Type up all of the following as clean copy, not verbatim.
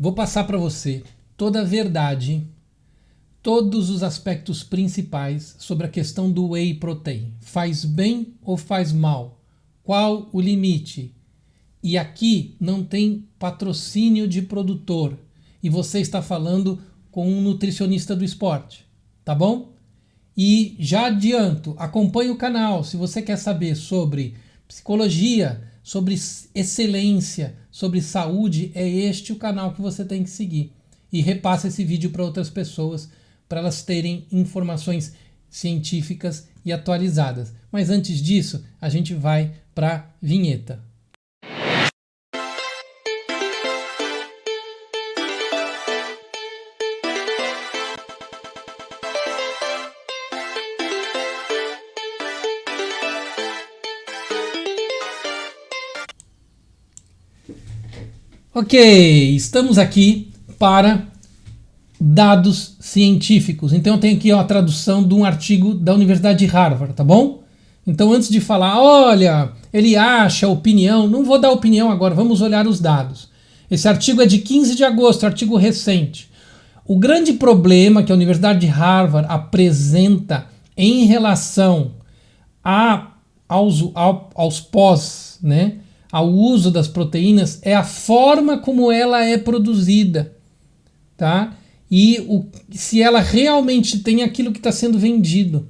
Vou passar para você toda a verdade, todos os aspectos principais sobre a questão do whey protein. Faz bem ou faz mal? Qual o limite? E aqui não tem patrocínio de produtor. E você está falando com um nutricionista do esporte, tá bom? E já adianto, acompanhe o canal se você quer saber sobre psicologia, sobre excelência, sobre saúde, é este o canal que você tem que seguir. E repasse esse vídeo para outras pessoas, para elas terem informações científicas e atualizadas. Mas antes disso, a gente vai para a vinheta. Ok, estamos aqui para dados científicos. Então eu tenho aqui a tradução de um artigo da Universidade de Harvard, tá bom? Então antes de falar, olha, ele acha opinião, não vou dar opinião agora, vamos olhar os dados. Esse artigo é de 15 de agosto, artigo recente. O grande problema que a Universidade de Harvard apresenta em relação aos pós, né, ao uso das proteínas é a forma como ela é produzida, tá? E se ela realmente tem aquilo que está sendo vendido.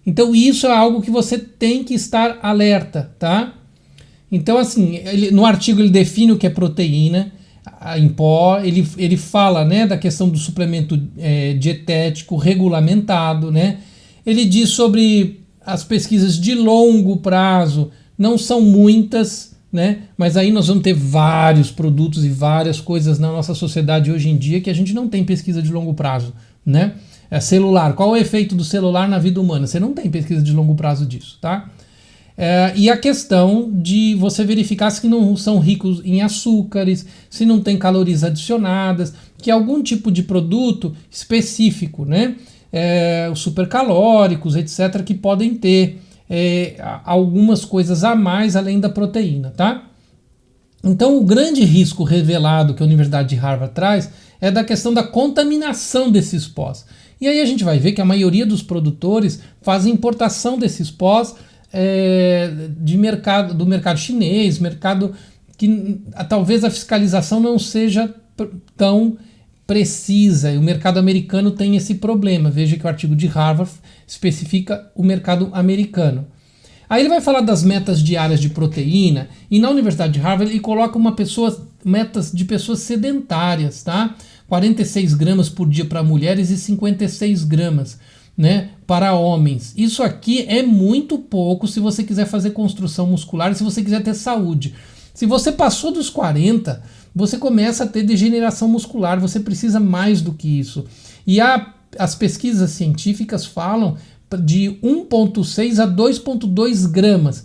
Então isso é algo que você tem que estar alerta, tá? Então assim, no artigo ele define o que é proteína em pó, ele fala, né, da questão do suplemento dietético regulamentado, né? Ele diz sobre as pesquisas de longo prazo, não são muitas, né? Mas aí nós vamos ter vários produtos e várias coisas na nossa sociedade hoje em dia que a gente não tem pesquisa de longo prazo, né? Celular, qual é o efeito do celular na vida humana? Você não tem pesquisa de longo prazo disso, tá? E a questão de você verificar se não são ricos em açúcares, se não tem calorias adicionadas, que é algum tipo de produto específico, né? Os supercalóricos, etc., que podem ter algumas coisas a mais além da proteína, tá? Então o grande risco revelado que a Universidade de Harvard traz é da questão da contaminação desses pós. E aí a gente vai ver que a maioria dos produtores fazem importação desses pós do mercado chinês, mercado que talvez a fiscalização não seja tão precisa, e o mercado americano tem esse problema. Veja que o artigo de Harvard especifica o mercado americano. Aí ele vai falar das metas diárias de proteína, e na Universidade de Harvard ele coloca metas de pessoas sedentárias, tá? 46 gramas por dia para mulheres e 56 gramas, né, para homens. Isso aqui é muito pouco se você quiser fazer construção muscular e se você quiser ter saúde. Se você passou dos 40, você começa a ter degeneração muscular, você precisa mais do que isso. E as pesquisas científicas falam de 1,6 a 2,2 gramas.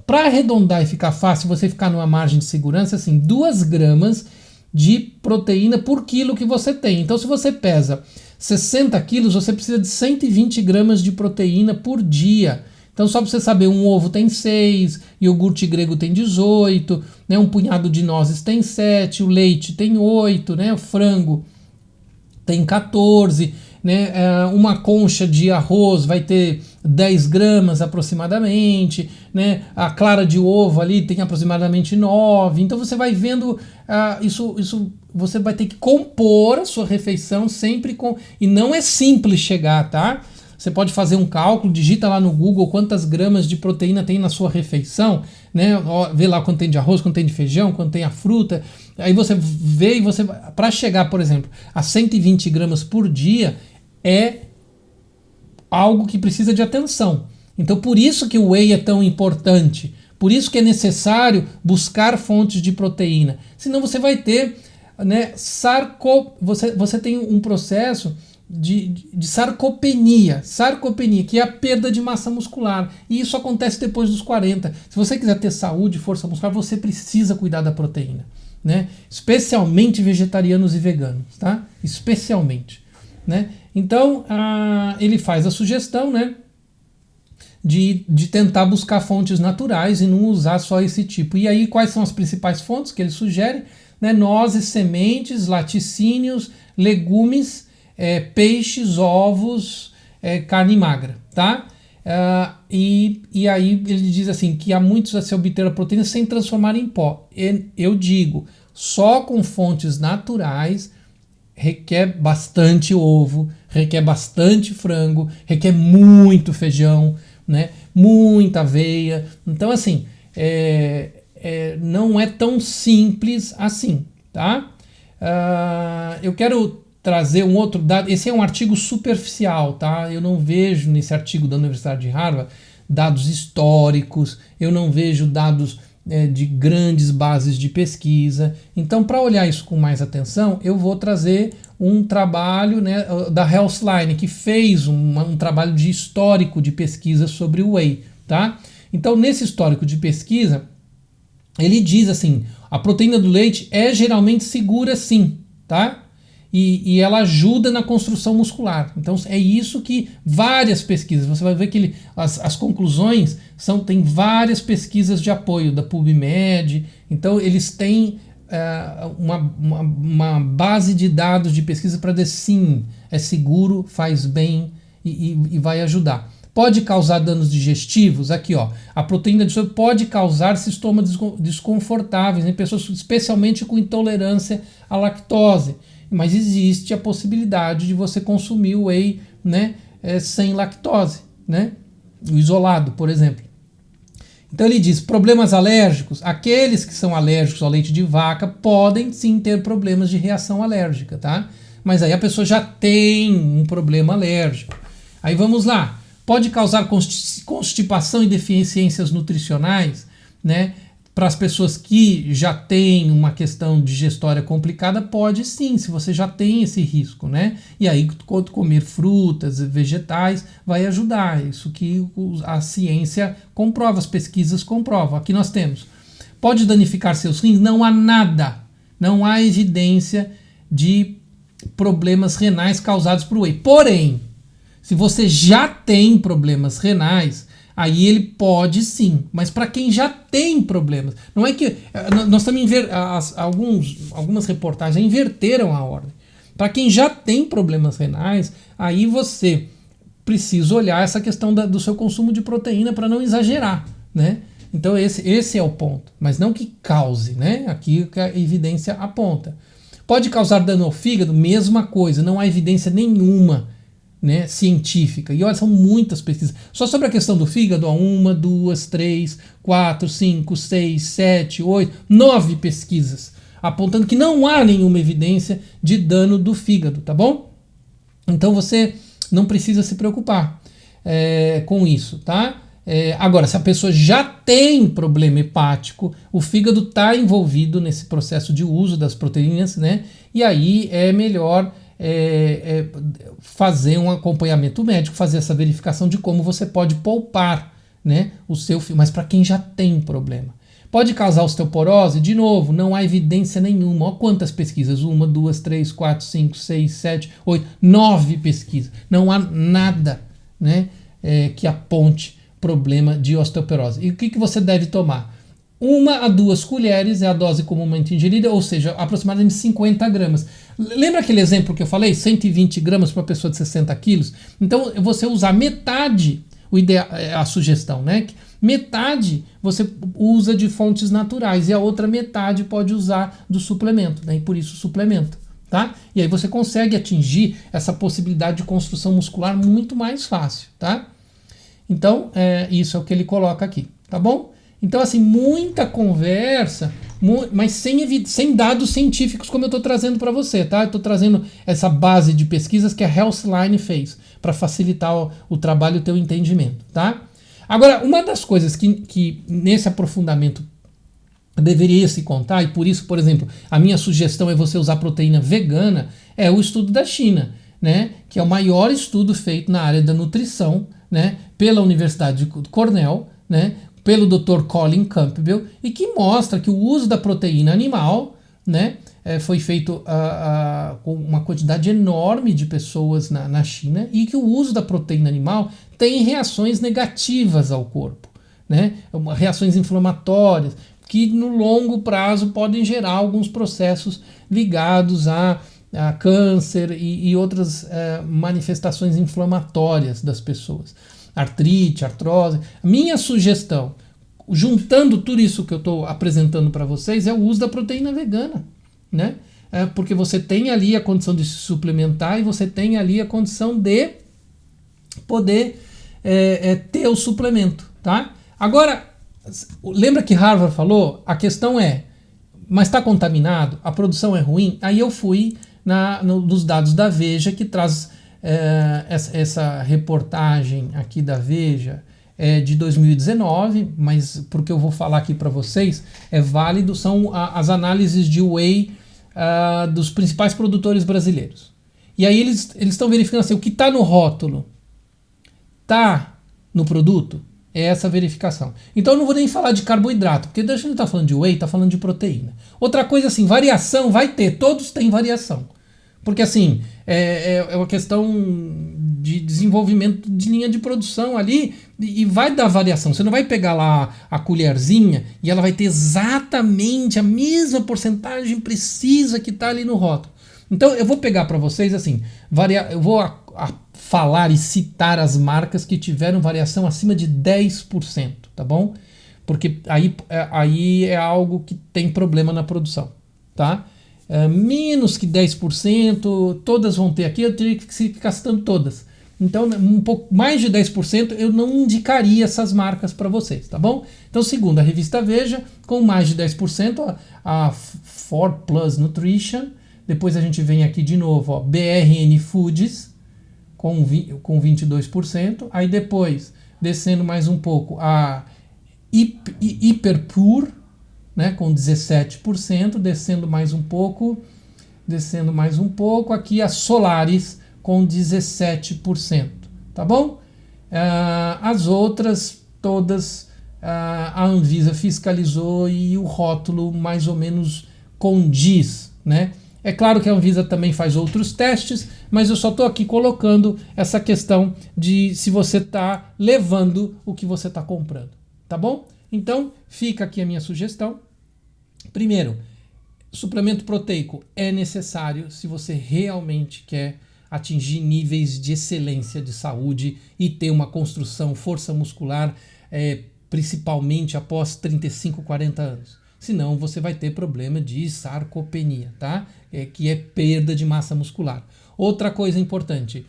Para arredondar e ficar fácil, você ficar numa margem de segurança, assim, 2 gramas de proteína por quilo que você tem. Então, se você pesa 60 quilos, você precisa de 120 gramas de proteína por dia. Então, só para você saber, um ovo tem 6, iogurte grego tem 18, né, um punhado de nozes tem 7, o leite tem 8, né, o frango tem 14, né, uma concha de arroz vai ter 10 gramas aproximadamente, né, a clara de ovo ali tem aproximadamente 9. Então você vai vendo isso você vai ter que compor a sua refeição sempre com... E não é simples chegar, tá? Você pode fazer um cálculo, digita lá no Google quantas gramas de proteína tem na sua refeição, né? Vê lá quanto tem de arroz, quanto tem de feijão, quanto tem a fruta. Aí você vê e você... Para chegar, por exemplo, a 120 gramas por dia é algo que precisa de atenção. Então por isso que o whey é tão importante. Por isso que é necessário buscar fontes de proteína. Senão você vai ter, né, você tem um processo de sarcopenia, que é a perda de massa muscular. E isso acontece depois dos 40. Se você quiser ter saúde e força muscular, você precisa cuidar da proteína, né? Especialmente vegetarianos e veganos, tá? Especialmente, né? Então, ele faz a sugestão, né, de tentar buscar fontes naturais e não usar só esse tipo. E aí, quais são as principais fontes que ele sugere? né? Nozes, sementes, laticínios, legumes, peixes, ovos, carne magra, tá? E aí ele diz assim, que há muitos a se obter a proteína sem transformar em pó. Eu digo, só com fontes naturais requer bastante ovo, requer bastante frango, requer muito feijão, né? Muita aveia. Então, assim, não é tão simples assim, tá? Eu quero trazer um outro dado. Esse é um artigo superficial, tá? Eu não vejo nesse artigo da Universidade de Harvard dados históricos, eu não vejo dados de grandes bases de pesquisa. Então, para olhar isso com mais atenção, eu vou trazer um trabalho, né, da Healthline, que fez um trabalho de histórico de pesquisa sobre o whey, tá? Então, nesse histórico de pesquisa, ele diz assim, a proteína do leite é geralmente segura sim, tá? E ela ajuda na construção muscular. Então é isso que várias pesquisas, você vai ver que as conclusões tem várias pesquisas de apoio da PubMed, então eles têm uma base de dados de pesquisa para dizer sim, é seguro, faz bem e vai ajudar. Pode causar danos digestivos? Aqui, ó, a proteína de soja pode causar sintomas desconfortáveis em pessoas especialmente com intolerância à lactose. Mas existe a possibilidade de você consumir o whey, né, sem lactose, né, o isolado, por exemplo. Então ele diz, problemas alérgicos, aqueles que são alérgicos ao leite de vaca podem sim ter problemas de reação alérgica, tá? Mas aí a pessoa já tem um problema alérgico. Aí vamos lá, pode causar constipação e deficiências nutricionais, né? Para as pessoas que já têm uma questão digestória complicada, pode sim, se você já tem esse risco, né? E aí, quando comer frutas, vegetais, vai ajudar. Isso que a ciência comprova, as pesquisas comprovam. Aqui nós temos. Pode danificar seus rins? Não há nada. Não há evidência de problemas renais causados por whey. Porém, se você já tem problemas renais, aí ele pode sim, mas para quem já tem problemas, não é que nós também algumas reportagens inverteram a ordem. Para quem já tem problemas renais, aí você precisa olhar essa questão do seu consumo de proteína para não exagerar, né? Então esse é o ponto, mas não que cause, né? Aqui que a evidência aponta. Pode causar dano ao fígado? Mesma coisa, não há evidência nenhuma, né, científica. E olha, são muitas pesquisas. Só sobre a questão do fígado, ó, 1, 2, 3, 4, 5, 6, 7, 8, 9 pesquisas apontando que não há nenhuma evidência de dano do fígado, tá bom? Então você não precisa se preocupar com isso, tá? Agora, se a pessoa já tem problema hepático, o fígado está envolvido nesse processo de uso das proteínas, né? E aí é melhor fazer um acompanhamento médico, fazer essa verificação de como você pode poupar, né, o seu fígado, mas para quem já tem problema. Pode causar osteoporose? De novo, não há evidência nenhuma. Olha quantas pesquisas, 1, 2, 3, 4, 5, 6, 7, 8, 9 pesquisas. Não há nada, né, que aponte problema de osteoporose. E o que você deve tomar? 1 a 2 colheres é a dose comumente ingerida, ou seja, aproximadamente 50 gramas. Lembra aquele exemplo que eu falei? 120 gramas para uma pessoa de 60 quilos? Então, você usar metade, a sugestão, né? Metade você usa de fontes naturais e a outra metade pode usar do suplemento, né? E por isso suplemento, tá? E aí você consegue atingir essa possibilidade de construção muscular muito mais fácil, tá? Então, isso é o que ele coloca aqui, tá bom? Então, assim, muita conversa, mas sem dados científicos como eu estou trazendo para você, tá? Eu estou trazendo essa base de pesquisas que a Healthline fez para facilitar o trabalho e o teu entendimento, tá? Agora, uma das coisas que nesse aprofundamento deveria se contar, e por isso, por exemplo, a minha sugestão é você usar proteína vegana, é o estudo da China, né? Que é o maior estudo feito na área da nutrição, né? Pela Universidade de Cornell, né? Pelo Dr. Colin Campbell, e que mostra que o uso da proteína animal, né, foi feito com uma quantidade enorme de pessoas na China, e que o uso da proteína animal tem reações negativas ao corpo, né, reações inflamatórias, que no longo prazo podem gerar alguns processos ligados a câncer e outras manifestações inflamatórias das pessoas. Artrite, artrose. Minha sugestão, juntando tudo isso que eu estou apresentando para vocês, é o uso da proteína vegana, né? Porque você tem ali a condição de se suplementar e você tem ali a condição de poder ter o suplemento, tá? Agora, lembra que Harvard falou? A questão mas está contaminado? A produção é ruim? Aí eu fui nos dados da Veja, que traz essa reportagem aqui da Veja de 2019, mas porque eu vou falar aqui para vocês, é válido, são as análises de whey dos principais produtores brasileiros. E aí eles estão verificando assim, o que está no rótulo está no produto? É essa verificação. Então eu não vou nem falar de carboidrato, porque deixa eu estar falando de whey, está falando de proteína. Outra coisa assim, variação vai ter, todos têm variação. Porque assim, é uma questão de desenvolvimento de linha de produção ali e vai dar variação. Você não vai pegar lá a colherzinha e ela vai ter exatamente a mesma porcentagem precisa que está ali no rótulo. Então eu vou pegar para vocês assim, eu vou falar e citar as marcas que tiveram variação acima de 10%, tá bom? Porque aí é algo que tem problema na produção, tá? Menos que 10%, todas vão ter aqui, eu teria que ficar citando todas. Então, um pouco mais de 10% eu não indicaria essas marcas para vocês, tá bom? Então, segundo a revista Veja, com mais de 10%, a 4Plus Nutrition, depois a gente vem aqui de novo, ó, BRN Foods, com 22%, aí depois, descendo mais um pouco, a Hyperpure, né, com 17%, descendo mais um pouco, aqui a Solaris com 17%, tá bom? As outras todas a Anvisa fiscalizou e o rótulo mais ou menos condiz, né? É claro que a Anvisa também faz outros testes, mas eu só estou aqui colocando essa questão de se você está levando o que você está comprando, tá bom? Então, fica aqui a minha sugestão. Primeiro, suplemento proteico é necessário se você realmente quer atingir níveis de excelência de saúde e ter uma construção, força muscular, principalmente após 35, 40 anos. Senão você vai ter problema de sarcopenia, tá? Que é perda de massa muscular. Outra coisa importante,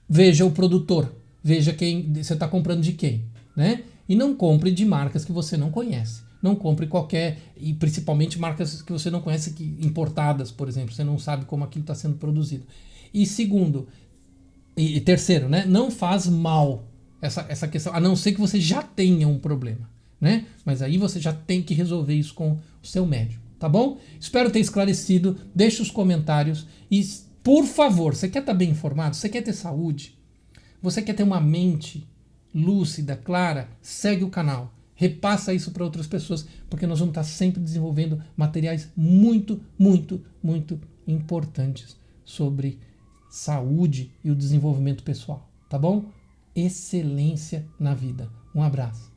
veja o produtor, veja quem você está comprando de quem, né? E não compre de marcas que você não conhece. Não compre qualquer, e principalmente marcas que você não conhece, importadas, por exemplo, você não sabe como aquilo está sendo produzido. E segundo, e terceiro, né? Não faz mal essa questão, a não ser que você já tenha um problema, né? Mas aí você já tem que resolver isso com o seu médico, tá bom? Espero ter esclarecido, deixe os comentários e, por favor, você quer estar bem informado? Você quer ter saúde? Você quer ter uma mente lúcida, clara? Segue o canal. Repassa isso para outras pessoas, porque nós vamos estar sempre desenvolvendo materiais muito, muito, muito importantes sobre saúde e o desenvolvimento pessoal, tá bom? Excelência na vida. Um abraço.